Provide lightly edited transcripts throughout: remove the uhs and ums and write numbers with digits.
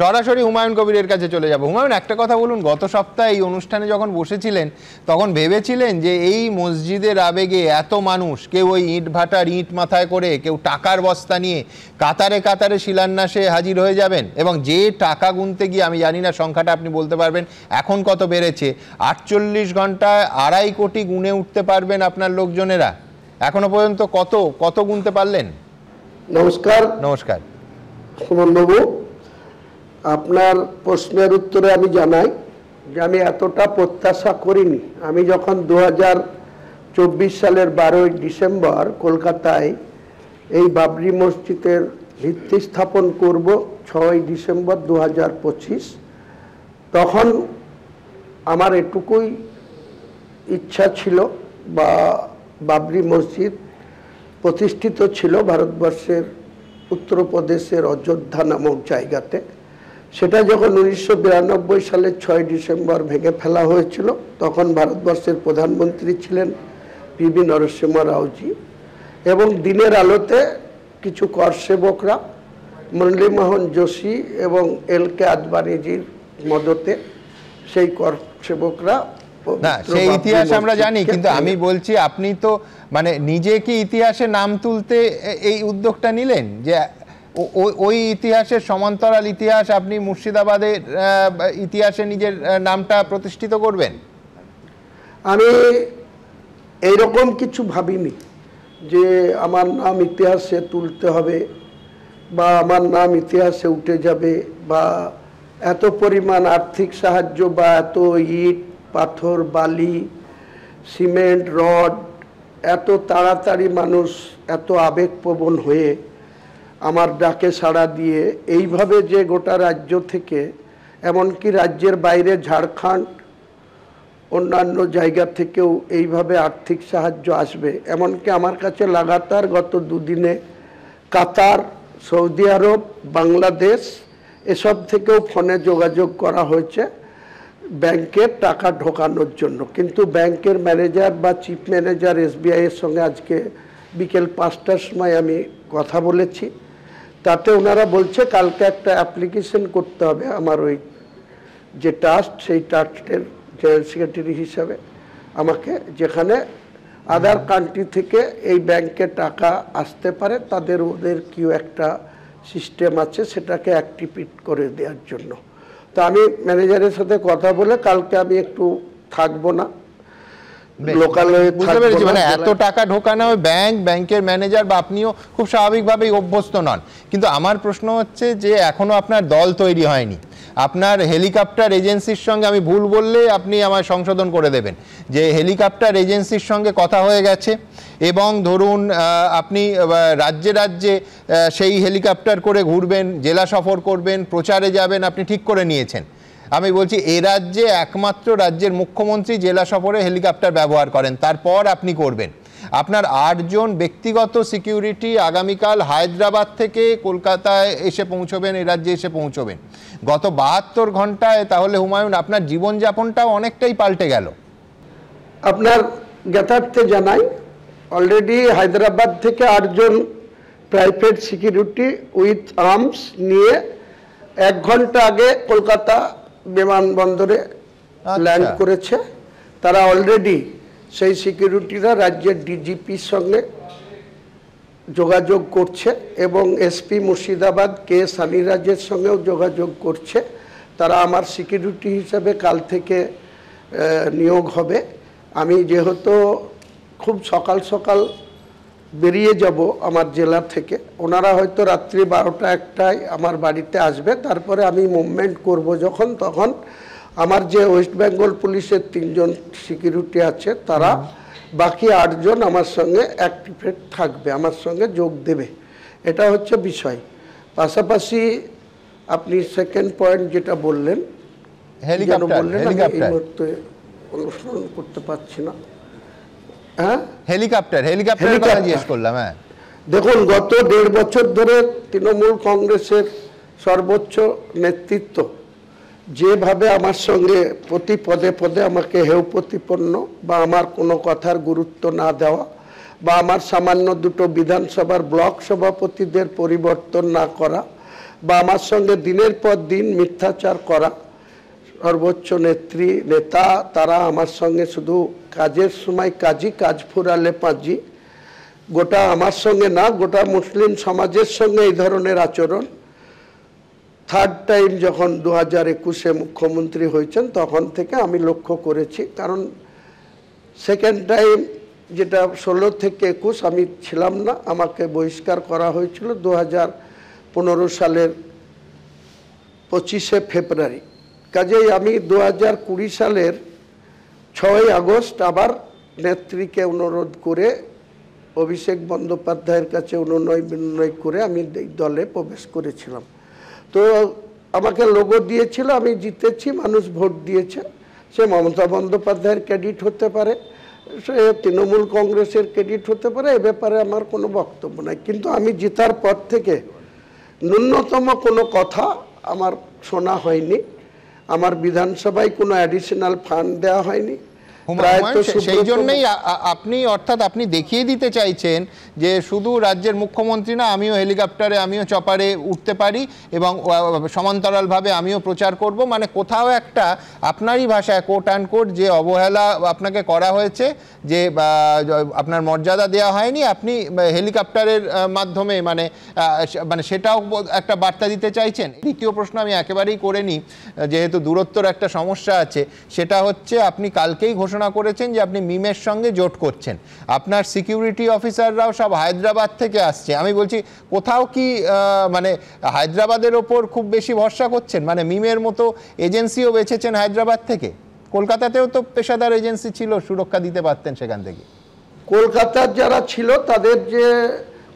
সরাসরি হুমায়ুন কবিরের কাছে চলে যাব। হুমায়ুন, একটা কথা বলুন, গত সপ্তাহে এই অনুষ্ঠানে যখন বসেছিলেন তখন ভেবেছিলেন যে এই মসজিদের আবেগে এত মানুষ, কেউ ওই ইট ভাটার ইট মাথায় করে, কেউ টাকার বস্তা নিয়ে কাতারে কাতারে শিলান্যাসে হাজির হয়ে যাবেন, এবং যে টাকা গুনতে গিয়ে, আমি জানি না সংখ্যাটা আপনি বলতে পারবেন এখন কত বেড়েছে, 48 ঘন্টায় 2.5 কোটি গুনে উঠতে পারবেন আপনার লোকজনেরা? এখনো পর্যন্ত কত গুনতে পারলেন? নমস্কার। নমস্কার সুমনবাবু, আপনার প্রশ্নের উত্তরে আমি জানাই যে আমি এতটা প্রত্যাশা করিনি। আমি যখন 2024 সালের 12ই ডিসেম্বর কলকাতায় এই বাবরি মসজিদের ভিত্তি স্থাপন করব, 6ই ডিসেম্বর 2025, তখন আমার এটুকুই ইচ্ছা ছিল, বা বাবরি মসজিদ প্রতিষ্ঠিত ছিল ভারতবর্ষের উত্তরপ্রদেশের অযোধ্যা নামক জায়গাতে। সেটা যখন 1992 সালের 6ই ডিসেম্বর ভেঙে ফেলা হয়েছিল, তখন ভারতবর্ষের প্রধানমন্ত্রী ছিলেন পিভি নরসিংহ রাওজি, এবং দিনের আলোতে কিছু কর সেবকরা, মুরলীমোহন যোশী এবং এল.কে. আদবানিজির মদতে সেই কর সেবকরা, না সেই ইতিহাস আমরা জানি, কিন্তু আমি বলছি আপনি তো মানে নিজে কি ইতিহাসে নাম তুলতে এই উদ্যোগটা নিলেন, যে ওই ইতিহাসের সমান্তরাল ইতিহাস আপনি মুর্শিদাবাদের ইতিহাসে নিজের নামটা প্রতিষ্ঠিত করবেন? আমি এইরকম কিছু ভাবিনি যে আমার নাম ইতিহাসে তুলতে হবে, বা আমার নাম ইতিহাসে উঠে যাবে, বা এত পরিমাণ আর্থিক সাহায্য, বা এত ইট পাথর বালি সিমেন্ট রড, এত তাড়াতাড়ি মানুষ এত আবেগপ্রবণ হয়ে আমার ডাকে সাড়া দিয়ে এইভাবে যে গোটা রাজ্য থেকে, এমনকি রাজ্যের বাইরে ঝাড়খণ্ড অন্যান্য জায়গা থেকেও এইভাবে আর্থিক সাহায্য আসবে, এমনকি আমার কাছে লাগাতার গত দুদিনে কাতার, সৌদি আরব, বাংলাদেশ এসব থেকেও ফোনে যোগাযোগ করা হয়েছে ব্যাংকের টাকা ঢোকানোর জন্য। কিন্তু ব্যাংকের ম্যানেজার বা চিফ ম্যানেজার এসবিআইয়ের সঙ্গে আজকে বিকেল 5টার সময় আমি কথা বলেছি, তাতে ওনারা বলছে কালকে একটা অ্যাপ্লিকেশন করতে হবে আমার ওই যে ট্রাস্ট, সেই ট্রাস্টের জেনারেল সেক্রেটারি হিসাবে আমাকে, যেখানে আদার কান্ট্রি থেকে এই ব্যাংকে টাকা আসতে পারে, ওদের কি একটা সিস্টেম আছে সেটাকে অ্যাক্টিভেট করে দেওয়ার জন্য। তো আমি ম্যানেজারের সাথে কথা বলে কালকে আমি একটু থাকবো না, মানে এত টাকা ঢোকানো ব্যাংকের ম্যানেজার বা আপনিও খুব স্বাভাবিকভাবেই অভ্যস্ত নন। কিন্তু আমার প্রশ্ন হচ্ছে যে এখনো আপনার দল তৈরি হয়নি। আপনার হেলিকপ্টার এজেন্সির সঙ্গে, আমি ভুল বললে আপনি আমায় সংশোধন করে দেবেন, যে হেলিকপ্টার এজেন্সির সঙ্গে কথা হয়ে গেছে, এবং ধরুন আপনি রাজ্যে রাজ্যে সেই হেলিকপ্টার করে ঘুরবেন, জেলা সফর করবেন, প্রচারে যাবেন, আপনি ঠিক করে নিয়েছেন। আমি বলছি এ রাজ্যে একমাত্র রাজ্যের মুখ্যমন্ত্রী জেলা সফরে হেলিকপ্টার ব্যবহার করেন, তারপর আপনি করবেন। আপনার 8 জন ব্যক্তিগত সিকিউরিটি আগামীকাল হায়দ্রাবাদ থেকে কলকাতায় এসে পৌঁছবেন, এ রাজ্যে এসে পৌঁছবেন। গত 72 ঘন্টায় তাহলে হুমায়ুন আপনার জীবনযাপনটাও অনেকটাই পাল্টে গেল। আপনার জ্ঞাতার্থে জানাই, অলরেডি হায়দ্রাবাদ থেকে 8 জন প্রাইভেট সিকিউরিটি উইথ আর্মস নিয়ে 1 ঘন্টা আগে কলকাতা বিমানবন্দরে ল্যান্ড করেছে। তারা অলরেডি সেই সিকিউরিটিরা রাজ্যের ডিজিপির সঙ্গে যোগাযোগ করছে, এবং এসপি মুর্শিদাবাদ কে সানিরাজের সঙ্গেও যোগাযোগ করছে। তারা আমার সিকিউরিটি হিসাবে কাল থেকে নিয়োগ হবে। আমি যেহেতু খুব সকাল সকাল বেরিয়ে যাব আমার জেলা থেকে, ওনারা হয়তো রাত্রি 12টা-1টায় আমার বাড়িতে আসবে, তারপরে আমি মুভমেন্ট করব যখন, তখন আমার যে ওয়েস্ট বেঙ্গল পুলিশের 3 জন সিকিউরিটি আছে, তারা বাকি 8 জন আমার সঙ্গে অ্যাক্টিভেট থাকবে, আমার সঙ্গে যোগ দেবে। এটা হচ্ছে বিষয়। পাশাপাশি আপনি সেকেন্ড পয়েন্ট যেটা বললেন, হেলিকপ্টার অনুসরণ করতে পারছি না। হেলিকপ্টার জিজ্ঞেস করলাম। হ্যাঁ, দেখুন, গত 1.5 বছর ধরে তৃণমূল কংগ্রেসের সর্বোচ্চ নেতৃত্ব যেভাবে আমার সঙ্গে প্রতি পদে পদে আমাকে হেয় প্রতিপন্ন, বা আমার কোনো কথার গুরুত্ব না দেওয়া, বা আমার সামান্য 2টো বিধানসভার ব্লক সভাপতিদের পরিবর্তন না করা, বা আমার সঙ্গে দিনের পর দিন মিথ্যাচার করা সর্বোচ্চ নেতা, তারা আমার সঙ্গে শুধু কাজের সময় কাজ ফুরালে পাঁজি, গোটা আমার সঙ্গে না, গোটা মুসলিম সমাজের সঙ্গে এই ধরনের আচরণ। থার্ড টাইম যখন 2021-এ মুখ্যমন্ত্রী হয়েছেন তখন থেকে আমি লক্ষ্য করেছি, কারণ সেকেন্ড টাইম যেটা 16 থেকে 21 আমি ছিলাম না, আমাকে বহিষ্কার করা হয়েছিল 2015 সালের 25শে ফেব্রুয়ারি। কাজেই আমি 2020 সালের 6ই আগস্ট আবার নেত্রীকে অনুরোধ করে অভিষেক বন্দ্যোপাধ্যায়ের কাছে অনুনয় করে আমি এই দলে প্রবেশ করেছিলাম। তো আমাকে লোগো দিয়েছিল, আমি জিতেছি, মানুষ ভোট দিয়েছে। সে মমতা বন্দ্যোপাধ্যায়ের ক্রেডিট হতে পারে, সে তৃণমূল কংগ্রেসের ক্রেডিট হতে পারে, এ ব্যাপারে আমার কোনো বক্তব্য নাই। কিন্তু আমি জেতার পর থেকে ন্যূনতম কোনো কথা আমার শোনা হয়নি, আমার বিধানসভায় কোনো অ্যাডিশনাল ফান্ড দেওয়া হয়নি। সেই জন্যই আপনি, অর্থাৎ আপনি দেখিয়ে দিতে চাইছেন যে শুধু রাজ্যের মুখ্যমন্ত্রী না, আমিও হেলিকপ্টারে, আমিও চপারে উঠতে পারি এবং সমান্তরালভাবে আমিও প্রচার করব। মানে কোথাও একটা আপনারই ভাষায় কোট অ্যান্ড কোট যে অবহেলা আপনাকে করা হয়েছে, যে আপনার মর্যাদা দেওয়া হয়নি, আপনি হেলিকপ্টারের মাধ্যমে মানে সেটাও একটা বার্তা দিতে চাইছেন। দ্বিতীয় প্রশ্ন আমি একেবারেই করে নিই, যেহেতু দূরত্বর একটা সমস্যা আছে, সেটা হচ্ছে আপনি কালকেই ঘোষণা করেছেন যে আপনি মিমের সঙ্গে জোট করছেন। আপনার সিকিউরিটি অফিসাররাও সব হায়দ্রাবাদ থেকে আসছে। আমি বলছি কোথাও কি মানে হায়দ্রাবাদের ওপর খুব বেশি ভরসা করছেন? মানে মিমের মতো এজেন্সিও বেছেছেন হায়দ্রাবাদ থেকে। কলকাতাতেও তো পেশাদার এজেন্সি ছিল, সুরক্ষা দিতে পারতেন সেখান থেকে। কলকাতার যারা ছিল তাদের যে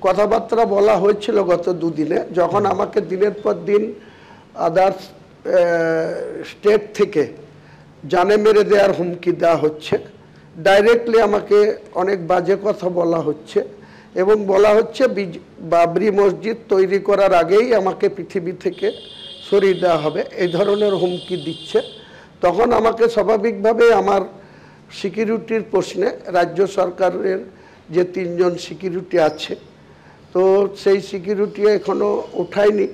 কথাবার্তা বলা হয়েছিল গত দুদিনে, যখন আমাকে দিনের পর দিন আদার্স স্টেট থেকে জানে মেরে দেওয়ার হুমকি দেওয়া হচ্ছে, ডাইরেক্টলি আমাকে অনেক বাজে কথা বলা হচ্ছে এবং বলা হচ্ছে বাবরি মসজিদ তৈরি করার আগেই আমাকে পৃথিবী থেকে সরিয়ে দেওয়া হবে, এই ধরনের হুমকি দিচ্ছে। তখন আমাকে স্বাভাবিকভাবে আমার সিকিউরিটির প্রশ্নে, রাজ্য সরকারের যে 3 জন সিকিউরিটি আছে, তো সেই সিকিউরিটি এখনও ওঠায়নি।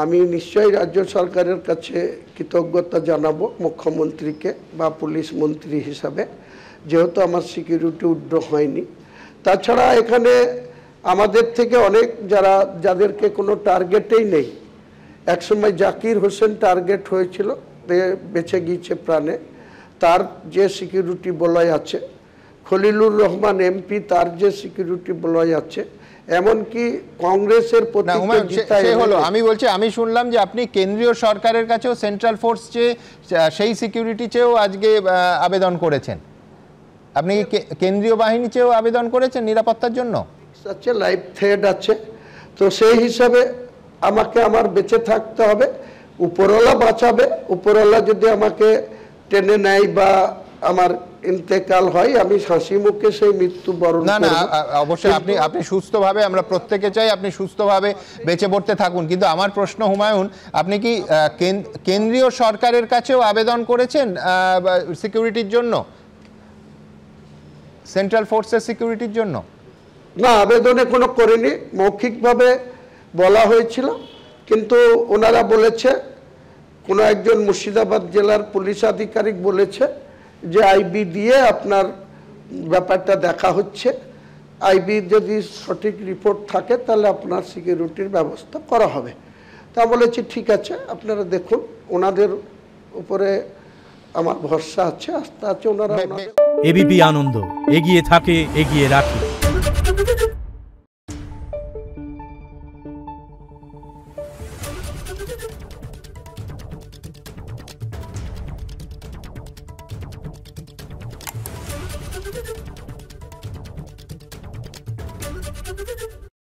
আমি নিশ্চয়ই রাজ্য সরকারের কাছে কৃতজ্ঞতা জানাবো মুখ্যমন্ত্রীকে বা পুলিশ মন্ত্রী হিসাবে, যেহেতু আমার সিকিউরিটি উড্র হয়নি। তাছাড়া এখানে আমাদের থেকে অনেক যাদেরকে কোনো টার্গেটেই নেই, একসময় জাকির হোসেন টার্গেট হয়েছিল, বেঁচে গিয়েছে প্রাণে, তার যে সিকিউরিটি বলয় আছে, খলিলুর রহমান এমপি তার যে সিকিউরিটি বলয় আছে, এমনকি কংগ্রেসের আমি বলছি, আমি শুনলাম যে আপনি কেন্দ্রীয় সরকারের কাছেও, সেন্ট্রাল ফোর্স চেয়ে, সেই সিকিউরিটি চেয়েও আজকে আবেদন করেছেন। আপনি কেন্দ্রীয় বাহিনী চেয়েও আবেদন করেছেন নিরাপত্তার জন্য? আছে, লাইভ থ্রেড আছে, তো সেই হিসাবে আমাকে আমার বেঁচে থাকতে হবে। উপরওয়ালা বাঁচাবে, উপরওয়ালা যদি আমাকে টেনে নেয় বা আমার ইন্তেকাল হয়, আমি হাসি মুখে সেই মৃত্যু বরণ করব। না, অবশ্যই আপনি সুস্থভাবে, আমরা প্রত্যেকে চাই আপনি সুস্থভাবে বেঁচে পড়তে থাকুন। কিন্তু আমার প্রশ্ন, হুমায়ুন, আপনি কি কেন্দ্রীয় সরকারের কাছেও আবেদন করেছেন সিকিউরিটির জন্য, সেন্ট্রাল ফোর্সের সিকিউরিটির জন্য? না, আবেদনে কোনো করিনি, মৌখিকভাবে বলা হয়েছিল, কিন্তু ওনারা বলেছে, কোনো একজন মুর্শিদাবাদ জেলার পুলিশ আধিকারিক বলেছে যে আইবি দিয়ে আপনার ব্যাপারটা দেখা হচ্ছে, আইবি যদি সঠিক রিপোর্ট থাকে তাহলে আপনার সিকিউরিটির ব্যবস্থা করা হবে। তা বলেছি ঠিক আছে, আপনারা দেখুন, ওনাদের উপরে আমার ভরসা আছে, আস্থা আছে। ওনারা এবিপি আনন্দ, এগিয়ে থাকে, এগিয়ে রাখে। Thank you.